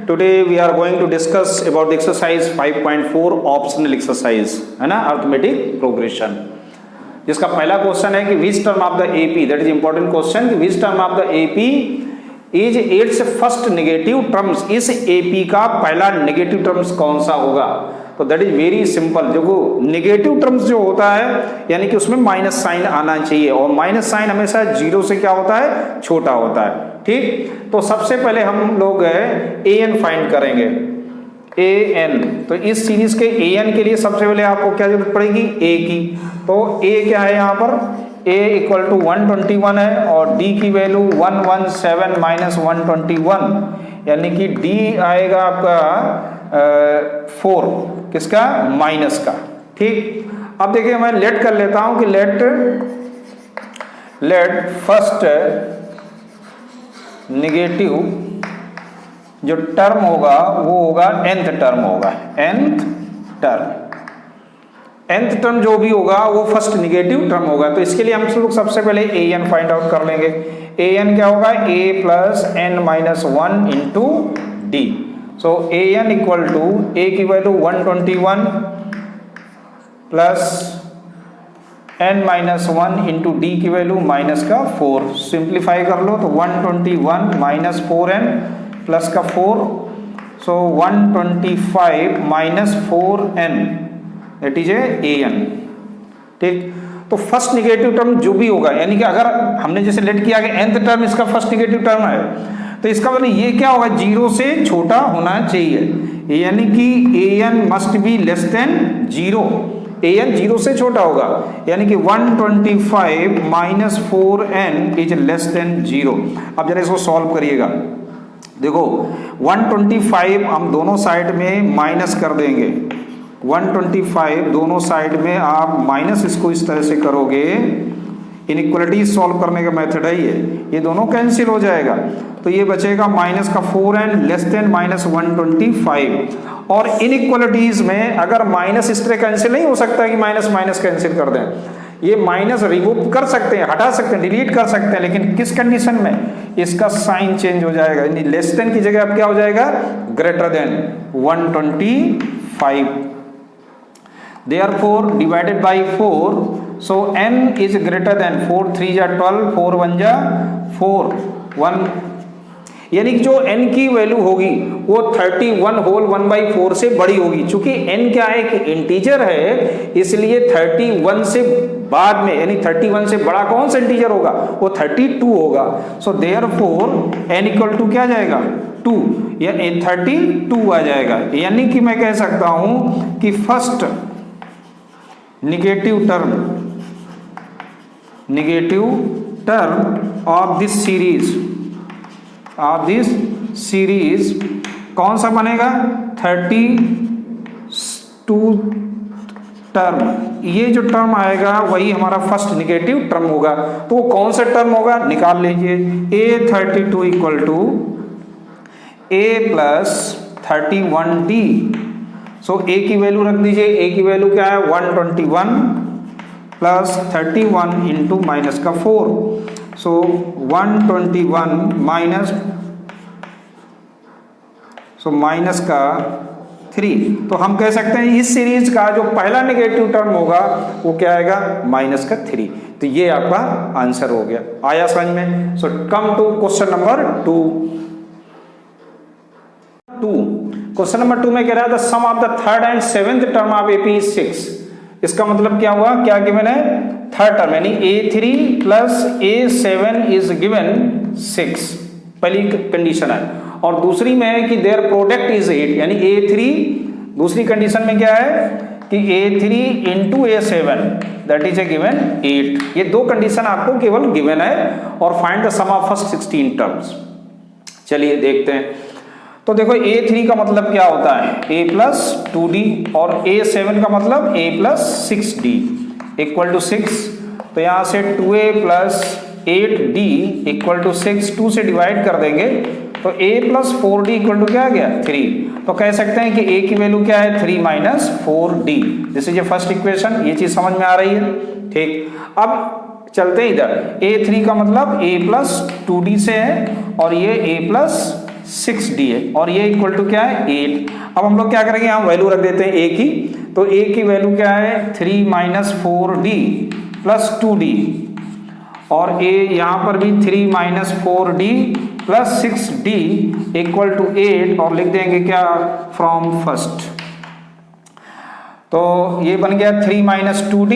Today we are going to discuss about the exercise 5.4 optional exercise, है ना, arithmetic progression, जिसका पहला question है कि which term of the AP, that is important question, कि which term of the AP is its first negative terms, इस AP का पहला नेगेटिव टर्म्स कौन सा होगा। तो दैट इज वेरी सिंपल, देखो नेगेटिव टर्म्स जो होता है यानी कि उसमें माइनस साइन आना चाहिए, और माइनस साइन हमेशा जीरो से क्या होता है, छोटा होता है। ठीक, तो सबसे पहले हम लोग an फाइंड करेंगे, an। तो इस सीरीज के an के लिए सबसे पहले आपको क्या जरूरत पड़ेगी, a की। तो a क्या है यहाँ पर, a इक्वल टू 121 है और d की वैल्यू 117 माइनस 121, यानी कि d आएगा आपका 4, किसका, माइनस का। ठीक, अब देखिए मैं लेट कर लेता हूं कि लेट फर्स्ट नेगेटिव जो टर्म होगा वो होगा nth टर्म होगा, nth टर्म जो भी होगा वो फर्स्ट नेगेटिव टर्म होगा। तो इसके लिए हम लोग सबसे पहले an फाइंड आउट कर लेंगे। an क्या होगा, a plus n minus 1 into d. So an equal to a की value 121 plus n minus 1 into d की वैल्यू माइनस का 4। सिंप्लीफाई कर लो तो 121 माइनस 4n प्लस का 4, सो 125 minus 4n that is an। ठीक, तो फर्स्ट नेगेटिव टर्म जो भी होगा, यानी कि अगर हमने जैसे लेट किया कि nth टर्म इसका फर्स्ट नेगेटिव टर्म है, तो इसका मतलब ये क्या होगा, जीरो से छोटा होना चाहिए, यानी कि an must be less than zero, an zero से छोटा होगा, यानी कि 125 minus 4n is less than zero. अब जरा इसको सॉल्व करिएगा, देखो 125 हम दोनों साइड में माइनस कर देंगे, 125 दोनों साइड में आप माइनस इसको इस तरह से करोगे, इनइक्वालिटी सॉल्व करने का मेथड है ये दोनों कैंसिल हो जाएगा, तो ये बचेगा माइनस का 4n लेस देन माइनस 125। और इनइक्वालिटीज में अगर माइनस इस तरह कैंसिल नहीं हो सकता कि माइनस माइनस कैंसिल कर दें, ये माइनस रिमूव कर सकते हैं, हटा सकते हैं, डिलीट कर सकते हैं, लेकिन किस कंडीशन में, इसका साइन चेंज हो जाएगा, यानी लेस देन की जगह अब क्या हो जाएगा, greater than 125। Therefore divided by 4, so n is greater than 4 3 जा 12, 4 1 जा 4 1, यानी कि जो n की वैल्यू होगी वो 31 होल 1/4 से बड़ी होगी। चूंकि n क्या है कि इंटीजर है, इसलिए 31 से बाद में, यानी 31 से बड़ा कौन सा इंटीजर होगा, वो 32 होगा। So therefore n equal to क्या जाएगा, 2 या 32 आ जाएगा। यानी कि मैं कह सकता हूं कि first negative term of this series कौन सा बनेगा, 32 टर्म, ये जो टर्म आएगा वही हमारा फर्स्ट नेगेटिव टर्म होगा। तो वो कौन सा टर्म होगा, निकाल लीजिए, a32 equal to a plus 31d। So a की वैल्यू रख दीजिए, a की वैल्यू क्या है, 121 प्लस 31 इंटू माइनस का 4, सो 121 माइनस, सो माइनस का 3। तो हम कह सकते हैं इस सीरीज का जो पहला नेगेटिव टर्म होगा वो क्या आएगा, माइनस का 3। तो ये आपका आंसर हो गया, आया समझ में। So come to question number 2। Question number 2 में कह रहा है the sum of the third and seventh term of AP is 6। इसका मतलब क्या हुआ, क्या गिवन है, थर्ड टर्म, यानी a3 plus a7 is given 6, पहली कंडीशन है। और दूसरी में है कि देयर प्रोडक्ट इज 8, यानी a3, दूसरी कंडीशन में क्या है कि a3 into a7 that is a given 8। ये दो कंडीशन आपको केवल गिवन है, और find the sum of first 16 terms. चलिए देखते हैं। तो देखो a3 का मतलब क्या होता है, a प्लस 2d, और a7 का मतलब a plus 6d equal to 6। तो यहाँ से 2a plus 8d equal to 6, 2 से डिवाइड कर देंगे तो a plus 4d equal to क्या आ गया, 3। तो कह सकते हैं कि a की वैल्यू क्या है, 3 minus 4d। This is a first equation, ये चीज समझ में आ रही है। ठीक, अब चलते हैं इधर, a3 का मतलब a प्लस 2d से है, और ये a प्लस 6d है और ये इक्वल टू क्या है 8। अब हम लोग क्या करेंगे, यहाँ वैल्यू रख देते हैं a की, तो a की वैल्यू क्या है 3 माइनस 4d प्लस 2d और a यहाँ पर भी 3 minus 4d plus 6d equal to 8 और लिख देंगे क्या फ्रॉम फर्स्ट। तो ये बन गया 3 माइनस 2d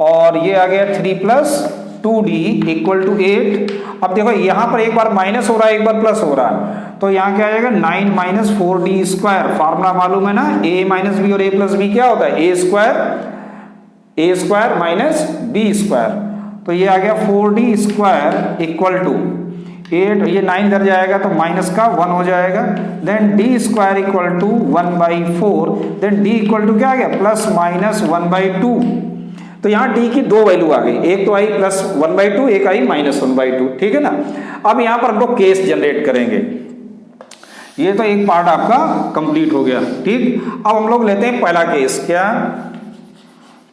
और ये आ गया 3 प्लस 2d इक्वल टू 8। अब देखो यहाँ पर एक बार माइनस हो रहा है एक बार प्लस हो रहा है, तो यहाँ क्या आएगा 9 माइनस 4d स्क्वायर। फार्मूला मालूम है ना, a माइनस बी और a प्लस बी क्या होता है a square minus b square. तो ये आ गया 4d स्क्वायर इक्वल टू 8, ये 9 इधर जाएगा तो माइनस का 1 हो जाएगा, then d square equal to 1/4, then d equal to क्या आ गया प्लस माइनस 1/2। तो यहाँ d की दो वैल्यू आ गई, एक तो आई प्लस 1/2, एक आई माइनस 1/2, ठीक है ना। अब यहाँ पर हम लोग केस जनरेट करेंगे, ये तो एक पार्ट आपका कंप्लीट हो गया, ठीक। अब हम लोग लेते हैं पहला केस, क्या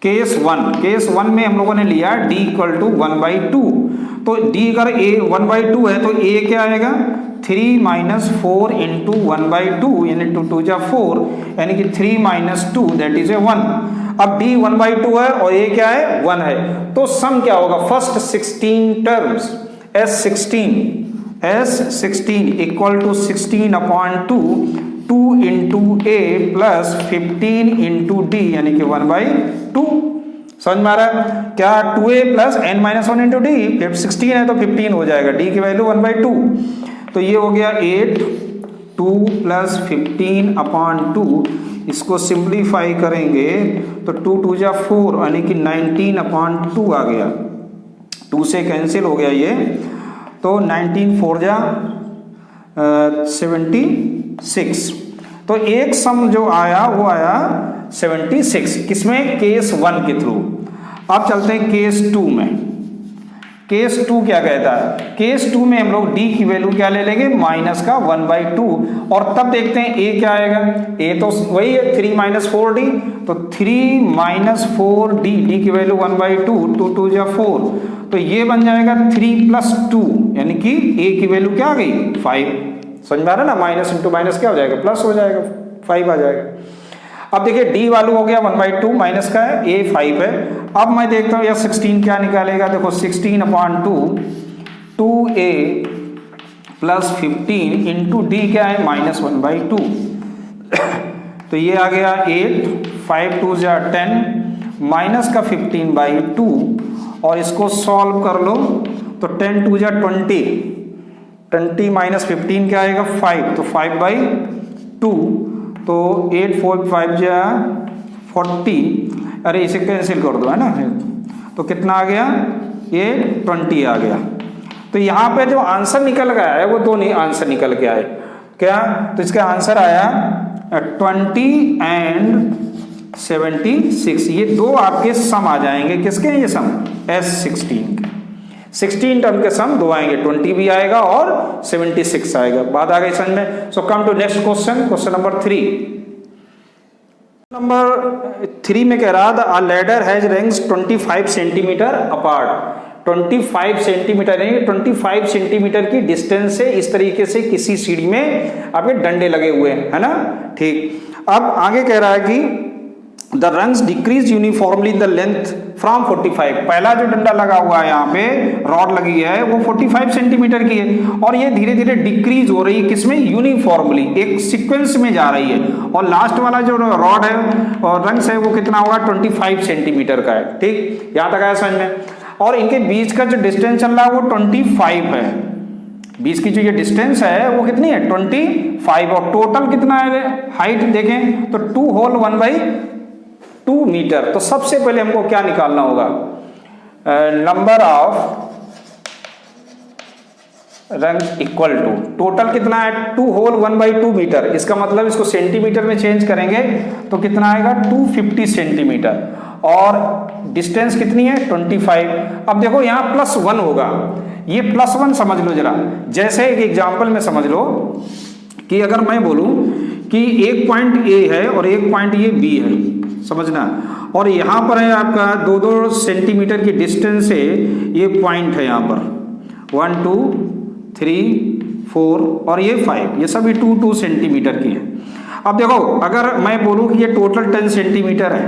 केस 1 में हम लोगों ने लिया d इक्वल टू 1/2। तो d अगर a 1/2 है तो a क्या आएगा 3 माइनस 4 इंटू 1/2 यानी 2 2 जा 4 यानी कि 3 माइनस 2 दैट इज ए 1। अब d 1/2 है और a क्या है 1 है, तो सम क्या होगा first 16 terms S16 equal to 16/2 2 into a plus 15 into d यानी कि 1/2। समझ में आ रहा है क्या, 2a plus n minus 1 into D, 16 है तो 15 हो जाएगा, d की वैल्यू 1/2। तो ये हो गया 8 2 प्लस 15/2, इसको सिंप्लीफाई करेंगे तो 2 2 जा 4 यानी कि 19/2 आ गया, 2 से कैंसिल हो गया ये, तो 19 4 जा 76। तो एक सम जो आया वो आया 76, किसमें केस 1 के थ्रू। अब चलते हैं केस 2 में। केस 2 क्या कहता है, केस 2 में हम लोग d की वैल्यू क्या ले लेंगे माइनस का 1/2 और तब देखते हैं a क्या आएगा, a तो वही है 3 माइनस 4d, तो 3 माइनस 4d d की वैल्यू 1/2 2 2 जा 4, तो ये बन जाएगा 3 प्लस 2 यानी कि a की वैल्यू क्या आ गई 5। समझ में आ रहा है ना, माइनस इंटू माइनस क्या हो जाएगा प्लस हो जाएगा, 5 आ जाएगा। अब देखिए d वालू हो गया 1/2 माइनस का है, a 5 है। अब मैं देखता हूँ यह 16 क्या निकालेगा, देखो 16/2 2a प्लस 15 इंटू d क्या है माइनस 1/2, तो ये आ गया 8 5 2 जा 10 माइनस का 15/2 और इसको सॉल्व कर लो तो 10 2 जा 20 माइनस 15 क्या आएगा 5, तो 5/2, तो 8 4 5 जा 40, अरे इसे कैंसिल कर दो है ना, तो कितना आ गया ये 20 आ गया। तो यहाँ पे जो आंसर निकल गया है वो दो नहीं आंसर निकल के आए क्या, तो इसका आंसर आया 20 एंड 76, ये दो आपके सम आ जाएंगे, किसके हैं ये सम S16 के, 16 टर्म के सम दो आएंगे, 20 भी आएगा और 76 आएगा। बात आ गई समझ में। So come to next question, question number 3। Number 3 में कह रहा था a ladder has rungs 25 centimetre apart. 25 centimetre है, 25 सेंटीमीटर की डिस्टेंस से इस तरीके से किसी सीढ़ी में आपके डंडे लगे हुए हैं, है ना, ठीक। अब आगे कह रहा है कि the rungs decrease uniformly in the length from 45। पहला जो डंडा लगा हुआ है यहाँ पे रॉड लगी है वो 45 सेंटीमीटर की है और ये धीरे धीरे डिक्रीज हो रही है, किसमें यूनिफॉर्मली एक सीक्वेंस में जा रही है, और लास्ट वाला जो रॉड है और रंग्स है वो कितना होगा 25 सेंटीमीटर का है, ठीक, यहाँ तक आया समझ में। और इनके बीच का जो डिस्टेंस चल रहा है वो 25 है, बीच की जो ये डिस्टेंस है वो कितनी है 25, और टोटल कितना है हाइट देखें तो 2 होल 1/2 मीटर। तो सबसे पहले हमको क्या निकालना होगा, नंबर ऑफ रंग इक्वल टू टोटल कितना है 2 होल 1/2 मीटर, इसका मतलब इसको सेंटीमीटर में चेंज करेंगे तो कितना आएगा 250 सेंटीमीटर, और डिस्टेंस कितनी है 25। अब देखो यहाँ +1 होगा, ये +1 समझ लो जरा, जैसे एक एग्जांपल में समझ लो कि अगर मैं बोलूं कि एक पॉइंट A है और एक पॉइंट ये B है, समझना, और यहाँ पर है आपका 2-2 सेंटीमीटर की डिस्टेंस से ये पॉइंट है यहाँ पर 1 2 3 4 और ये 5, ये सभी 2 सेंटीमीटर की है। अब देखो अगर मैं बोलूँ कि ये टोटल 10 सेंटीमीटर है,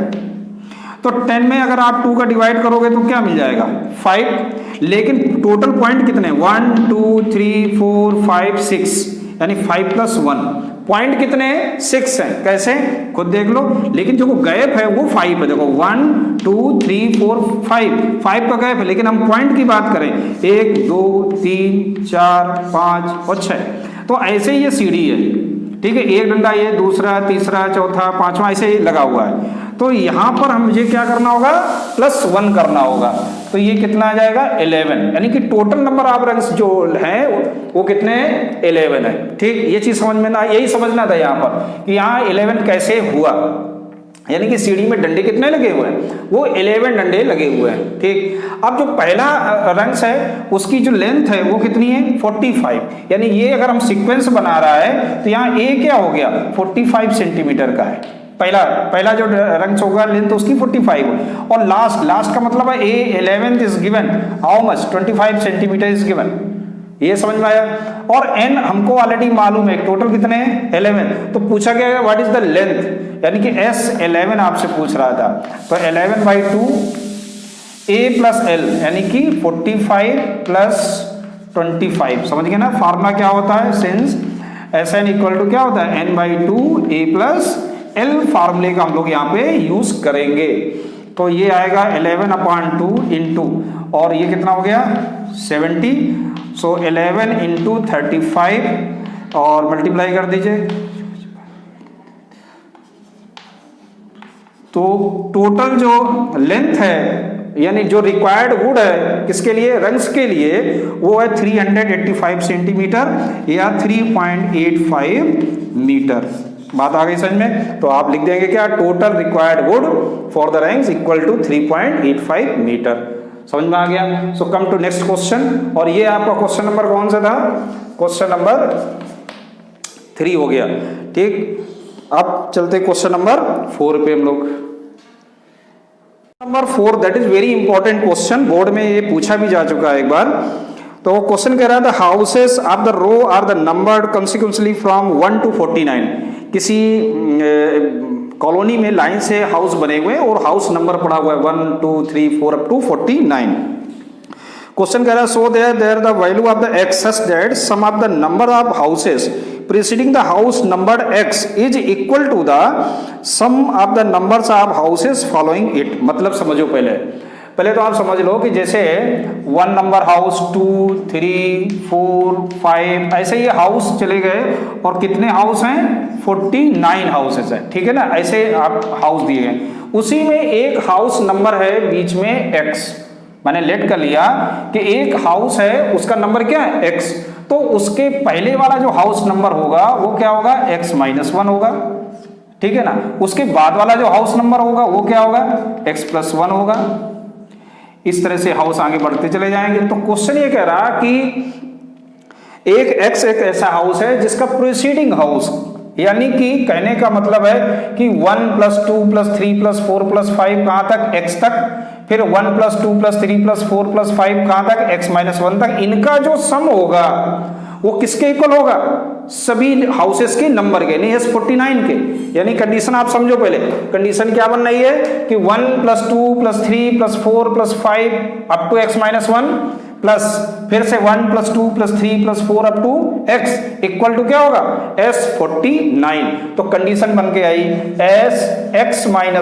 तो 10 में अगर आप 2 का डिवाइड करोगे तो क्या मिल जाएगा 5, लेकिन टोटल पॉइंट कितने 1 2 3 4 5 6, यानी 5 + 1 पॉइंट कितने 6 हैं। कैसे खुद देख लो, लेकिन जो गैप है वो 5 है। देखो 1 2 3 4 5 का गैप है, लेकिन हम पॉइंट की बात करें 1 2 3 4 5 और 6, तो ऐसे ही ये सीढ़ी है, ठीक है। एक डंडा ये, दूसरा, तीसरा, चौथा, पांचवा ऐसे ही लगा हुआ है। तो यहाँ पर हम मुझे क्या करना होगा +1 करना होगा, तो ये कितना आ जाएगा 11, यानी कि टोटल नंबर ऑफ रंग्स जो है वो कितने 11 है। ठीक, ये चीज समझ में ना, यही समझना था यहाँ पर कि यहाँ 11 कैसे हुआ, यानी कि सीढ़ी में डंडे कितने लगे हुए हैं, वो 11 डंडे लगे हुए हैं। ठीक, अब जो पहला रंग्स है उसकी जो लेंथ है वो कितनी है 45, यानी ये अगर हम सीक्वेंस बना रहा है तो यहाँ ए क्या हो गया 45 सेंटीमीटर का है। पहला जो रंग्स होगा लेंथ उसकी 45 हो, और लास्ट का मतलब है A11 is given how much 25 centimetre is given, ये समझ में आया। और n हमको ऑलरेडी मालूम है टोटल कितने हैं 11, तो पूछा गया व्हाट इज द लेंथ, यानी कि S11 आपसे पूछ रहा था, तो 11/2 A + L यानी कि 45 + 25, समझ गए ना। फार्मूला क्या होता है सिंस Sn = क्या होता है n/2 A + L, फार्मूले का हम लोग यहाँ पे यूज करेंगे। तो ये आएगा 11/2 इंटू, और ये कितना हो गया 70, सो 11 × 35 और मल्टीप्लाई कर दीजिए, तो टोटल जो लेंथ है यानी जो रिक्वायर्ड वुड है किसके लिए रंग्स के लिए वो है 385 सेंटीमीटर या 3.85 मीटर। बात आ गई समझ में, तो आप लिख देंगे क्या total required wood for the rungs = 3.85 metre. समझ में आ गया। So come to next question, और ये आपका क्वेश्चन नंबर कौन सा था, क्वेश्चन नंबर 3 हो गया। ठीक, अब चलते क्वेश्चन नंबर 4 पे हम लोग। Number 4 that is very important question, board में ये पूछा भी जा चुका है एक बार। तो क्वेश्चन कह रहा था houses of the row are the numbered consequently from 1 to 49। किसी कॉलोनी में लाइन से हाउस बने हुए हैं और हाउस नंबर पड़ा हुआ है 1 2 3 4 up to 49। क्वेश्चन कह रहा है so there the value of the x such that sum of the number of houses preceding the house numbered x is equal to the sum of the numbers of houses following it। मतलब समझो पहले तो आप समझ लो कि जैसे 1 number house 2 3 4 5 ऐसे ये हाउस चले गए, और कितने हाउस हैं 49 हाउसेस हैं, ठीक है ना। ऐसे आप हाउस दिए गए, उसी में एक हाउस नंबर है बीच में x, मैंने लेट कर लिया कि एक हाउस है उसका नंबर क्या है x, तो उसके पहले वाला जो हाउस नंबर होगा वो क्या होगा x - 1 होगा, ठीक है ना। उसके बाद वाला जो हाउस नंबर होगा वो क्या होगा x + 1 होगा। इस तरह से हाउस आगे बढ़ते चले जाएंगे। तो क्वेश्चन ये कह रहा कि एक x एक ऐसा हाउस है जिसका प्रीसीडिंग हाउस, यानी कि कहने का मतलब है कि 1 + 2 + 3 + 4 + 5 कहां तक x तक, फिर 1 + 2 + 3 + 4 + 5 कहां तक x - 1 तक, इनका जो सम होगा वो किसके इक्वल होगा सभी हाउसेस के नंबर के, नहीं S49 के। यानी कंडीशन आप समझो, पहले कंडीशन क्या बन रही है कि 1 + 2 + 3 + 4 + 5 up to x - 1 प्लस फिर से 1 + 2 + 3 + 4 up to x equal to क्या होगा S49। तो कंडीशन बन के आई Sx - 1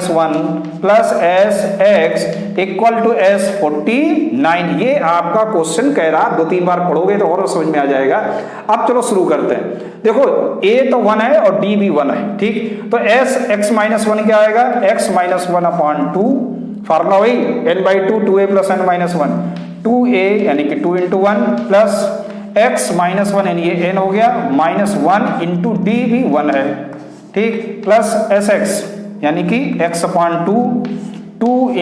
+ Sx = S49। ये आपका क्वेश्चन कह रहा, 2-3 बार पढ़ोगे तो और समझ में आ जाएगा। अब चलो शुरू करते हैं। देखो a तो 1 है और d भी 1 है, ठीक। तो Sx - 1 क्या आएगा x - 1/2, फार्मूला वही n/2 2a + n - 1 2a यानी कि 2 × 1 प्लस x - 1 यानी ये n हो गया -1 × d भी 1 है, ठीक, प्लस Sx यानी कि x/2 2 ×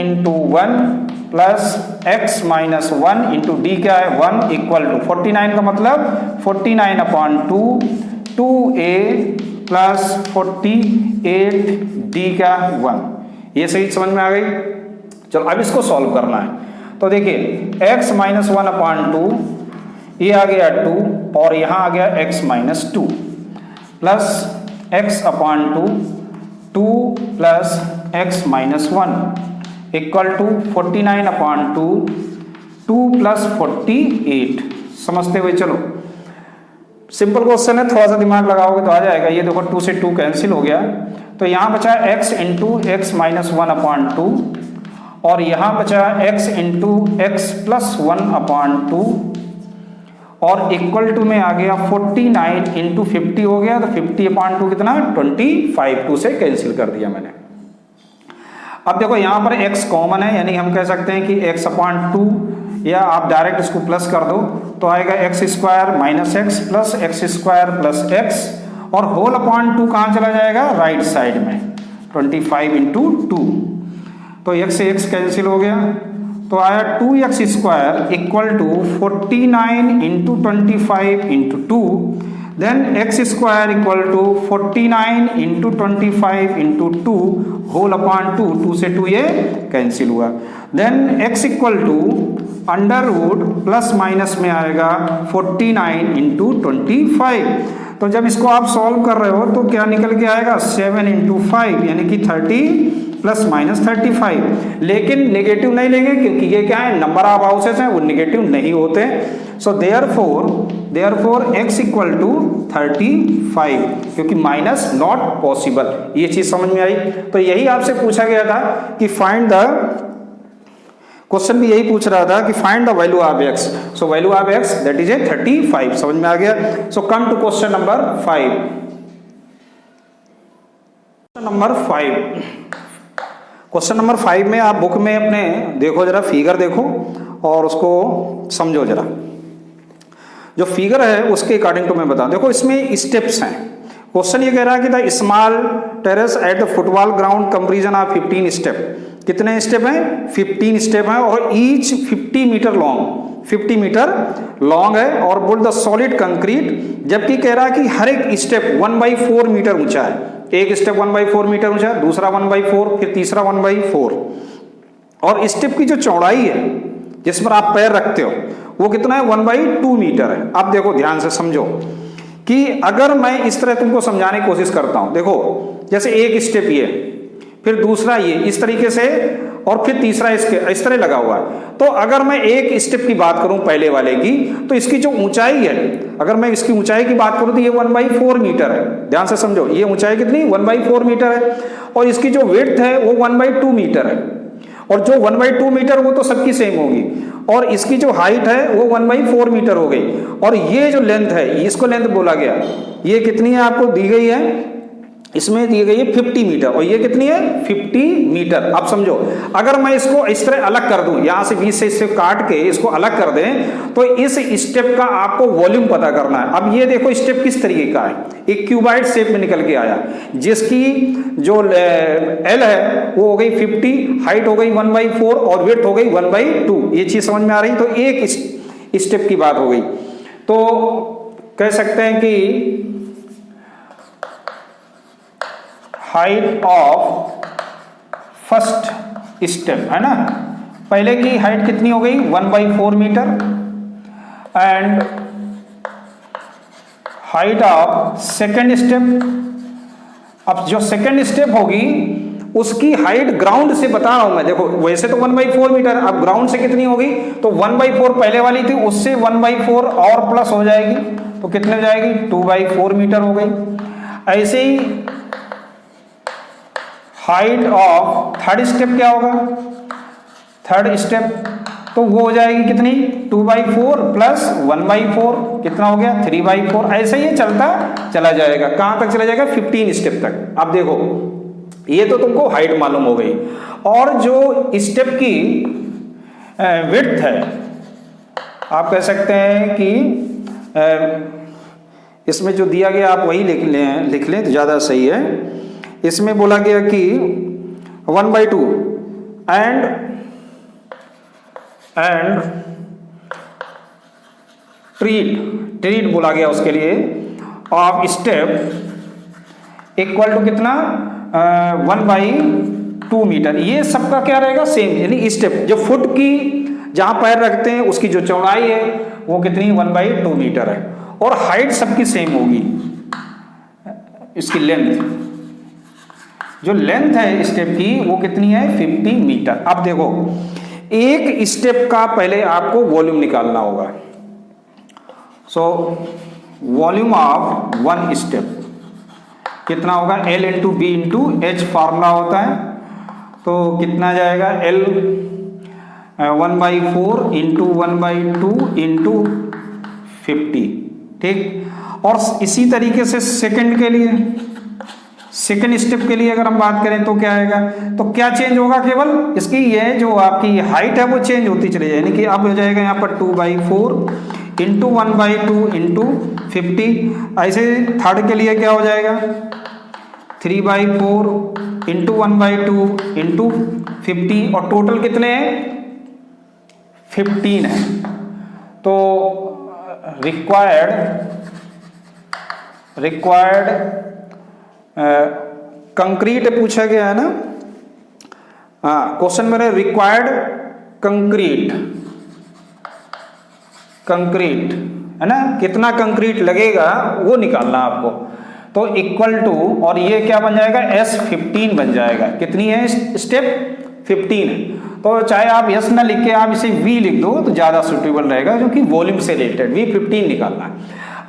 1 प्लस x - 1 × d क्या है 1 इक्वल टू 49 का मतलब 49/2 2a प्लस 48d का 1। ये सही समझ में आ गई। चलो अब इसको सॉल्व करना है। तो देखिए x - 1/2 ये आ गया 2 और यहाँ आ गया x minus 2 plus x upon 2 plus x minus 1 equal to 49 upon 2 plus 48। समझते हुए चलो, सिंपल क्वेश्चन है, थोड़ा सा दिमाग लगाओगे तो आ जाएगा। ये देखो 2 से 2 कैंसिल हो गया, तो यहाँ बचा x into x minus 1 upon 2 और यहाँ बचा x into x plus 1 upon 2 और इक्वल टू में आ गया 49 इंटू 50 हो गया, तो 50 अपॉन 2 कितना 25, 2 से कैंसिल कर दिया मैंने। अब देखो यहाँ पर x कॉमन है, यानी हम कह सकते हैं कि x अपॉन 2 या आप डायरेक्ट इसको प्लस कर दो तो आएगा x square minus x plus x square plus x और होल अपॉन 2 कहाँ चला जाएगा राइट साइड में 25 इंटू 2, तो x से x कैंसिल हो गया तो आया 2x square equal to 49 into 25 into 2, then x square equal to 49 into 25 into 2 whole upon 2 से 2 ये कैंसिल हुआ, then x equal to under root plus minus में आएगा 49 इंटू 25। तो जब इसको आप सॉल्व कर रहे हो तो क्या निकल के आएगा 7 इंटू 5 यानी कि 30 प्लस माइनस 35, लेकिन नेगेटिव नहीं लेंगे क्योंकि ये क्या है नंबर ऑफ हाउसेस हैं, वो नेगेटिव नहीं होते। So therefore x equal to 35 क्योंकि माइनस नॉट पॉसिबल। ये चीज समझ में आई। तो यही आपसे पूछा गया था कि फाइंड द, क्वेश्चन भी यही पूछ रहा था कि find the value of x। So value of x that is a 35। समझ में आ गया। So come to question number 5। Question number 5 में आप बुक में अपने देखो जरा, फिगर देखो और उसको समझो जरा। जो फिगर है उसके अकॉर्डिंग टू मैं बताऊं। देखो इसमें स्टेप्स हैं। क्वेश्चन ये कह रहा है कि the small terrace at the football ground comparison of 15 step. कितने स्टेप हैं 15 स्टेप हैं और ईच 50 मीटर लॉन्ग है और बुल्ड द सॉलिड कंक्रीट, जबकि कह रहा है कि हर एक स्टेप 1/4 मीटर ऊंचा है। एक स्टेप 1/4 मीटर ऊंचा, दूसरा 1/4, फिर तीसरा 1/4 और स्टेप की जो चौड़ाई है जिस पर आप पैर रखते हो वो कितना है 1/2 मीटर है। अब देखो ध्यान से समझो कि अगर मैं इस तरह तुमको समझाने की कोशिश करता हूं, देखो जैसे एक स्टेप ये, फिर दूसरा ये इस तरीके से और फिर तीसरा इसके इस तरह लगा हुआ है। तो अगर मैं एक स्टेप की बात करूं पहले वाले की, तो इसकी जो ऊंचाई है, अगर मैं इसकी ऊंचाई की बात करूं तो ये 1/4 मीटर है। ध्यान से समझो, ये ऊंचाई कितनी 1/4 मीटर है और इसकी जो विड्थ है वो 1/2 मीटर है और जो 1/2 मीटर वो तो सबकी सेम होगी और इसकी जो हाइट है वो 1/4 मीटर हो गई और ये जो लेंथ है इसको लेंथ बोला गया। ये कितनी है आपको दी गई है, इसमें दी गई है 50 मीटर और ये कितनी है 50 मीटर। अब समझो अगर मैं इसको इस तरह अलग कर दूं, यहां से 20 से इससे काट के इसको अलग कर दें, तो इस स्टेप का आपको वॉल्यूम पता करना है। अब ये देखो स्टेप किस तरीके का है, एक क्यूबाइड शेप में निकल के आया जिसकी जो एल है वो हो गई 50, हाइट हो गई 1/4 और विड्थ हो गई 1/2। ये चीज समझ में आ रही। तो एक स्टेप की बात हो गई। तो कह सकते हैं कि हाइट ऑफ फर्स्ट स्टेप है ना, पहले की हाइट कितनी हो गई 1/4 metre and height of second step. अब जो सेकेंड स्टेप होगी उसकी हाइट ग्राउंड से बता रहा हूं मैं। देखो वैसे तो 1/4 मीटर, अब ग्राउंड से कितनी होगी तो 1/4 पहले वाली थी उससे 1/4 और प्लस हो जाएगी तो कितने हो जाएगी 2/4 मीटर हो गई। ऐसे ही हाइट ऑफ थर्ड स्टेप क्या होगा, थर्ड स्टेप तो वो हो जाएगी कितनी 2/4 प्लस 1/4 कितना हो गया 3/4। ऐसे ही चलता चला जाएगा, कहां तक चला जाएगा 15 स्टेप तक। अब देखो ये तो तुमको हाइट मालूम हो गई और जो स्टेप की विड्थ है आप कह सकते हैं कि इसमें जो दिया गया आप वही लिख लें तो ज़्यादा सही है। इसमें बोला गया कि 1/2 एंड ट्रीट बोला गया उसके लिए ऑफ स्टेप इक्वल टू कितना 1/2 मीटर। ये सबका क्या रहेगा सेम, यानी स्टेप जो फुट की जहां पैर रखते हैं उसकी जो चौड़ाई है वो कितनी 1/2 मीटर है, और हाइट सबकी सेम होगी। इसकी लेंथ, जो लेंथ है स्टेप की वो कितनी है 50 मीटर। अब देखो एक स्टेप का पहले आपको वॉल्यूम निकालना होगा। So volume of one step कितना होगा, L into b into h formula होता है, तो कितना जाएगा L 1/4 इंटू 1/2 इंटू 50, ठीक। और इसी तरीके से सेकंड के लिए, सेकंड स्टेप के लिए अगर हम बात करें तो क्या आएगा, तो क्या चेंज होगा, केवल इसकी ये जो आपकी हाइट है वो चेंज होती चली जाए, यानी कि अब हो जाएगा यहाँ पर 2/4 इंटू 1/2 इंटू 50। ऐसे थर्ड के लिए क्या हो जाएगा 3/4 इंटू 1/2 इंटू 50, और टोटल कितने हैं 15 है। तो रिक्वायर्ड कंक्रीट पूछा गया है ना, हाँ क्वेश्चन मेरे रिक्वायर्ड कंक्रीट है ना, कितना कंक्रीट लगेगा वो निकालना आपको। तो इक्वल टू, और ये क्या बन जाएगा S15 बन जाएगा। कितनी है स्टेप 15 है, तो चाहे आप S ना लिख के आप इसे V लिख दो तो ज़्यादा सुटेबल रहेगा, क्योंकि वॉल्यूम से रिलेटेड V15 निकालना है।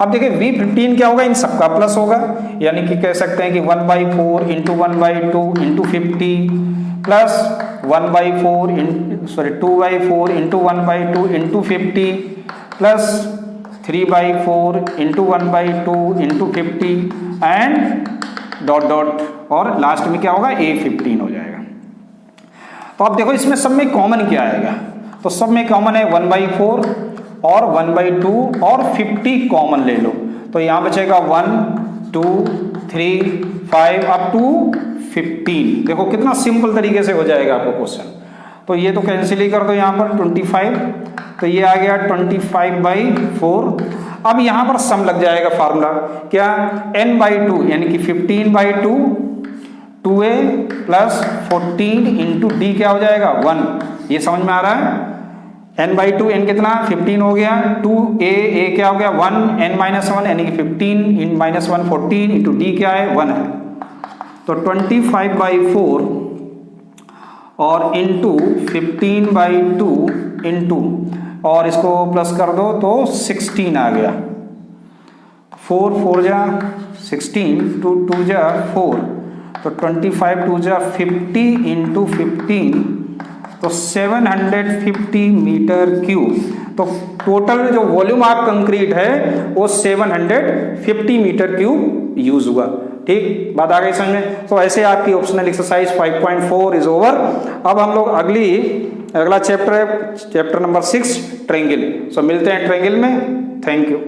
अब देखिए V15 क्या होगा, इन सबका प्लस होगा, यानी कि कह सकते हैं कि 1/4 into 1/2 into 50 plus 2/4 into 1/2 into 50 plus 3/4 into 1/2 into 50 and dot dot, और लास्ट में क्या होगा A15 हो जाएगा। तो अब देखो इसमें सब में कॉमन क्या आएगा, तो सब में कॉमन है 1/4 और 1/2 और 50 कॉमन ले लो, तो यहाँ बचेगा 1 2 3 5 अप टू 15। देखो कितना सिंपल तरीके से हो जाएगा आपको क्वेश्चन। तो ये तो कैंसिल ही कर दो यहाँ पर 25, तो ये आ गया 25/4। अब यहाँ पर सम लग जाएगा फार्मूला क्या, n/2 यानी कि 15/2 2a प्लस 14 इंटू डी क्या हो जाएगा 1। ये समझ में आ रहा है, n/2 n कितना 15 हो गया, 2a क्या हो गया 1 n-1 यानी कि 15 इन -1 14 इंटू डी क्या है 1 है, तो 25/4 और इंटू 15/2 इंटू, और इसको प्लस कर दो तो 16 आ गया, 4 4 जा 16 2 2 जा 4, तो 25 2 जा 50 इंटू 15, तो 750 मीटर क्यूब। तो टोटल जो वॉल्यूम ऑफ कंक्रीट है वो 750 मीटर क्यूब यूज हुआ। ठीक, बात आ गई समझ में। तो ऐसे आपकी ऑप्शनल एक्सरसाइज 5.4 इज ओवर। अब हम लोग अगला चैप्टर है चैप्टर नंबर 6 ट्रायंगल। सो मिलते हैं ट्रायंगल में। Thank you.